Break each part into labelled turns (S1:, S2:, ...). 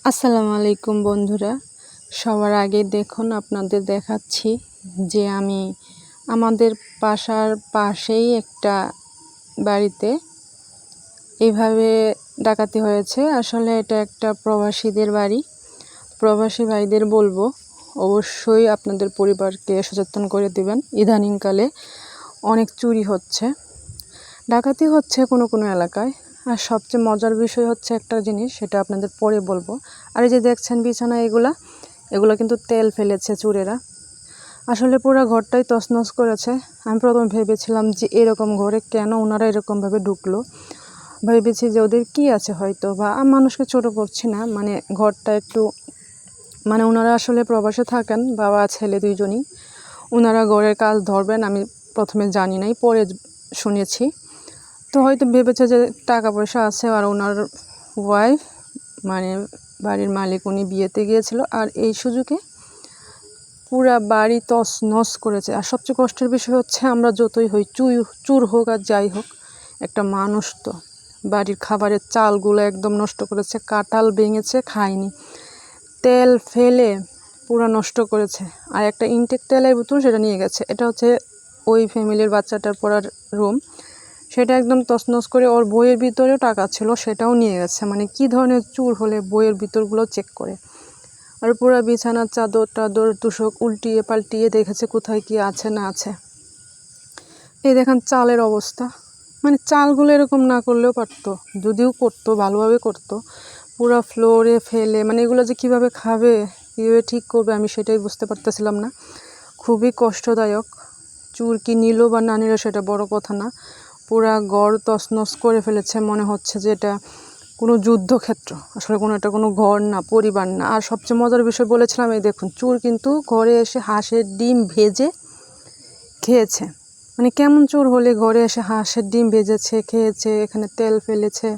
S1: আসসালামু আলাইকুম বন্ধুরা, সবার আগে দেখুন আপনাদের দেখাচ্ছি যে আমি আমাদের বাসার পাশেই একটা বাড়িতে এইভাবে ডাকাতি হয়েছে। আসলে এটা একটা প্রবাসীদের বাড়ি। প্রবাসী ভাইদের বলবো অবশ্যই আপনাদের পরিবারকে সচেতন করে দিবেন। ইদানিংকালে অনেক চুরি হচ্ছে, ডাকাতি হচ্ছে কোনো কোনো এলাকায়। আর সবচেয়ে মজার বিষয় হচ্ছে একটা জিনিস, সেটা আপনাদের পরে বলবো। আর এই যে দেখছেন বিছানা, এগুলো কিন্তু তেল ফেলেছে চোরেরা। আসলে পুরো ঘরটাই তছনছ করেছে। আমি প্রথমে ভেবেছিলাম যে এরকম ঘরে কেন ওনারা এরকমভাবে ঢুকলো। ভেবেছি যে ওদের কি আছে হয়তো, বা মানুষকে ছোটো করছি না, মানে ঘরটা একটু ওনারা আসলে প্রবাসে থাকেন, বাবা ছেলে দুইজনই। ওনারা ঘরের কাজ ধরবেন আমি প্রথমে জানি নাই, পরে শুনেছি। তো হয়তো ভেবেছে যে টাকা পয়সা আছে, আর ওনার ওয়াইফ বাড়ির মালিক উনি বিয়েতে গিয়েছিল, আর এই সুযোগে পুরা বাড়ি তছনছ করেছে। আর সবচেয়ে কষ্টের বিষয় হচ্ছে, আমরা যতই হই চুর হোক আর যাই হোক, একটা মানুষ তো বাড়ির খাবারের চালগুলো একদম নষ্ট করেছে, কাঁঠাল ভেঙেছে খায়নি, তেল ফেলে পুরা নষ্ট করেছে। আর একটা ইনটেক তেলের বোতল সেটা নিয়ে গেছে। এটা হচ্ছে ওই ফ্যামিলির বাচ্চাটার পড়ার রুম, সেটা একদম তছনছ করে। ওর বইয়ের ভিতরেও টাকা ছিল, সেটাও নিয়ে গেছে। কি ধরনের চুর হলে বইয়ের ভিতরগুলো চেক করে। আর পুরো বিছানার চাদর তুষক উল্টিয়ে পাল্টিয়ে দেখেছে কোথায় কি আছে না আছে। এই দেখেন চালের অবস্থা, চালগুলো এরকম না করলেও পারতো, যদিও করতো ভালোভাবে করতো। পুরো ফ্লোরে ফেলে, এগুলো যে কীভাবে খাবে, কীভাবে ঠিক করবে, আমি সেটাই বুঝতে পারতেছিলাম না। খুবই কষ্টদায়ক। চুর কি নিল বা না নিল সেটা বড় কথা না, পুরা ঘর তছনছ করে ফেলেছে। মনে হচ্ছে যে এটা কোনো যুদ্ধক্ষেত্র, আসলে এটা কোনো ঘর না, পরিবার না। আর সবচেয়ে মজার বিষয় বলেছিলাম, এই দেখুন চুর কিন্তু ঘরে এসে হাঁসের ডিম ভেজে খেয়েছে। কেমন চোর হলে ঘরে এসে হাঁসের ডিম ভেজেছে খেয়েছে, এখানে তেল ফেলেছে।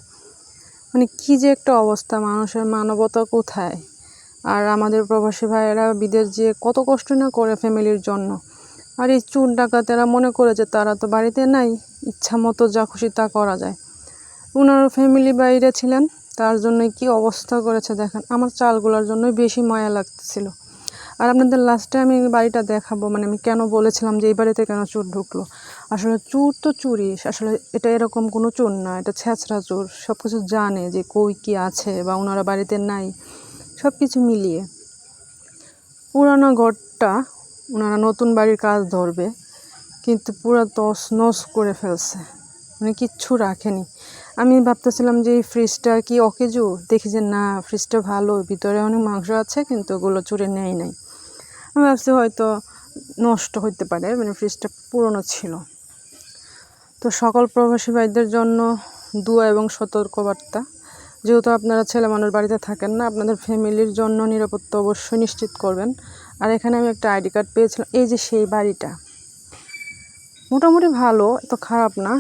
S1: কি যে একটা অবস্থা, মানুষের মানবতা কোথায়। আর আমাদের প্রবাসী ভাইয়েরা বিদেশ যেয়ে কত কষ্ট না করে ফ্যামিলির জন্য। আর এই চোর ডাকাতেরা মনে করে যে তারা তো বাড়িতে নাই, ইচ্ছা মতো যা খুশি তা করা যায়। ওনার ফ্যামিলি বাইরে ছিলেন, তার জন্যই কি অবস্থা করেছে দেখেন। আমার চালগুলোর জন্যই বেশি মায়া লাগতেছিল। আর আপনাদের লাস্টে আমি বাড়িটা দেখাবো, আমি কেন বলেছিলাম যে এই বাড়িতে কেন চোর ঢুকলো। আসলে চোর তো চুরি, আসলে এটা এরকম কোনো চোর না, এটা ছেঁচড়া চোর। সব কিছু জানে যে কই কি আছে, বা ওনারা বাড়িতে নাই, সব কিছু মিলিয়ে পুরানো ঘরটা ওনারা নতুন বাড়ির কাজ ধরবে, কিন্তু পুরো তছনছ করে ফেলছে, কিচ্ছু রাখেনি। আমি ভাবতেছিলাম যে এই ফ্রিজটা কি অকেজো, দেখি যে না, ফ্রিজটা ভালো, ভিতরে অনেক মাংস আছে, কিন্তু ওগুলো চুরে নেয় নাই। আমি ভাবছি হয়তো নষ্ট হইতে পারে, ফ্রিজটা পুরনো ছিল। তো সকল প্রবাসী ভাইদের জন্য দোয়া এবং সতর্কবার্তা, যেহেতু আপনারা ছেলে মানুষ বাড়িতে থাকেন না, আপনাদের ফ্যামিলির জন্য নিরাপত্তা অবশ্যই নিশ্চিত করবেন। আর এখানে আমি একটা আইডি কার্ড পেয়েছিলাম, এই যে সেই বাড়িটা মোটামুটি ভালো, এত খারাপ না,